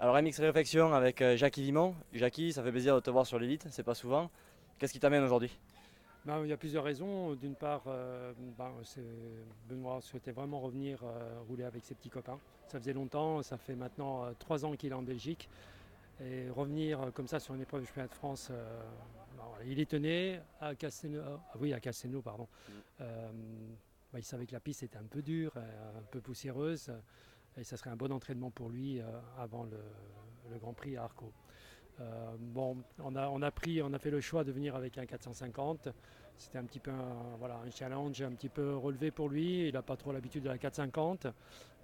Alors MX Réflexion avec Jackie Vimon. Jackie, ça fait plaisir de te voir sur l'élite, c'est pas souvent. Qu'est-ce qui t'amène aujourd'hui? Ben, il y a plusieurs raisons. D'une part, Benoît souhaitait vraiment revenir rouler avec ses petits copains. Ça faisait longtemps, ça fait maintenant 3 ans qu'il est en Belgique. Et revenir comme ça sur une épreuve du championnat de France, voilà, il y tenait à Castelnau, oui, à Castelnau, pardon. Euh, il savait que la piste était un peu dure, un peu poussiéreuse, et ça serait un bon entraînement pour lui avant le Grand Prix à Arco. On a fait le choix de venir avec un 450. C'était un petit peu un challenge un petit peu relevé pour lui. Il n'a pas trop l'habitude de la 450,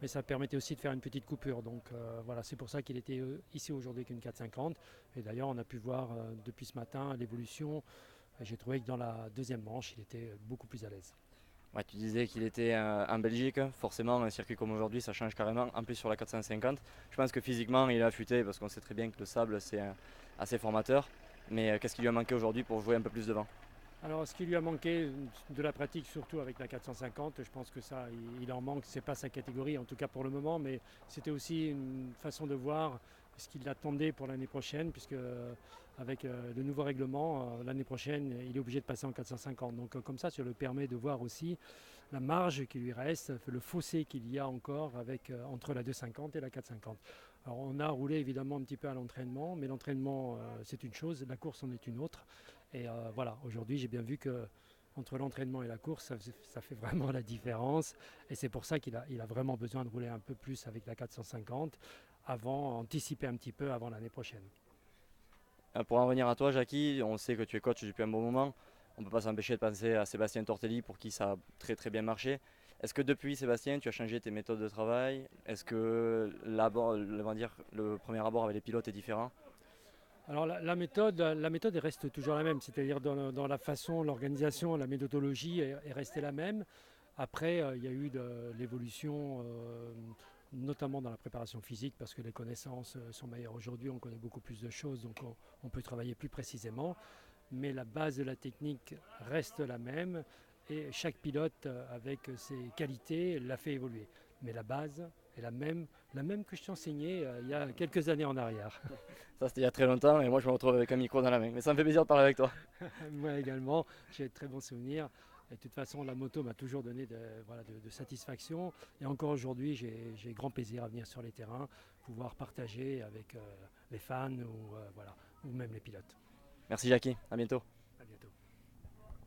mais ça permettait aussi de faire une petite coupure. Donc voilà, c'est pour ça qu'il était ici aujourd'hui qu'une 450. Et d'ailleurs, on a pu voir depuis ce matin l'évolution. J'ai trouvé que dans la deuxième manche, il était beaucoup plus à l'aise. Ouais, tu disais qu'il était en Belgique, forcément un circuit comme aujourd'hui ça change carrément, en plus sur la 450. Je pense que physiquement il est affûté parce qu'on sait très bien que le sable c'est assez formateur. Mais qu'est-ce qui lui a manqué aujourd'hui pour jouer un peu plus devant? Alors, ce qui lui a manqué de la pratique, surtout avec la 450, je pense que ça, il en manque. C'est pas sa catégorie, en tout cas pour le moment, mais c'était aussi une façon de voir ce qu'il attendait pour l'année prochaine, puisque avec le nouveau règlement, l'année prochaine, il est obligé de passer en 450. Donc, comme ça le permet de voir aussi la marge qui lui reste, le fossé qu'il y a encore entre la 250 et la 450. Alors, on a roulé évidemment un petit peu à l'entraînement, mais l'entraînement, c'est une chose, la course en est une autre. Et voilà, aujourd'hui, j'ai bien vu que entre l'entraînement et la course, ça fait vraiment la différence. Et c'est pour ça il a vraiment besoin de rouler un peu plus avec la 450 avant, anticiper un petit peu avant l'année prochaine. Pour en revenir à toi Jackie, on sait que tu es coach depuis un bon moment. On ne peut pas s'empêcher de penser à Sébastien Tortelli pour qui ça a très très bien marché. Est-ce que depuis Sébastien tu as changé tes méthodes de travail? Est-ce que le premier abord avec les pilotes est différent? Alors la méthode elle reste toujours la même, c'est-à-dire dans la façon, l'organisation, la méthodologie est restée la même. Après, il y a eu de l'évolution, notamment dans la préparation physique, parce que les connaissances sont meilleures aujourd'hui, on connaît beaucoup plus de choses, donc on peut travailler plus précisément. Mais la base de la technique reste la même, et chaque pilote, avec ses qualités, l'a fait évoluer. Mais la base est la même que je t'ai enseignée il y a quelques années en arrière. Ça c'était il y a très longtemps et moi je me retrouve avec un micro dans la main. Mais ça me fait plaisir de parler avec toi. Moi également, j'ai de très bons souvenirs. Et de toute façon, la moto m'a toujours donné de satisfaction. Et encore aujourd'hui, j'ai grand plaisir à venir sur les terrains, pouvoir partager avec les fans ou même les pilotes. Merci Jackie, à bientôt.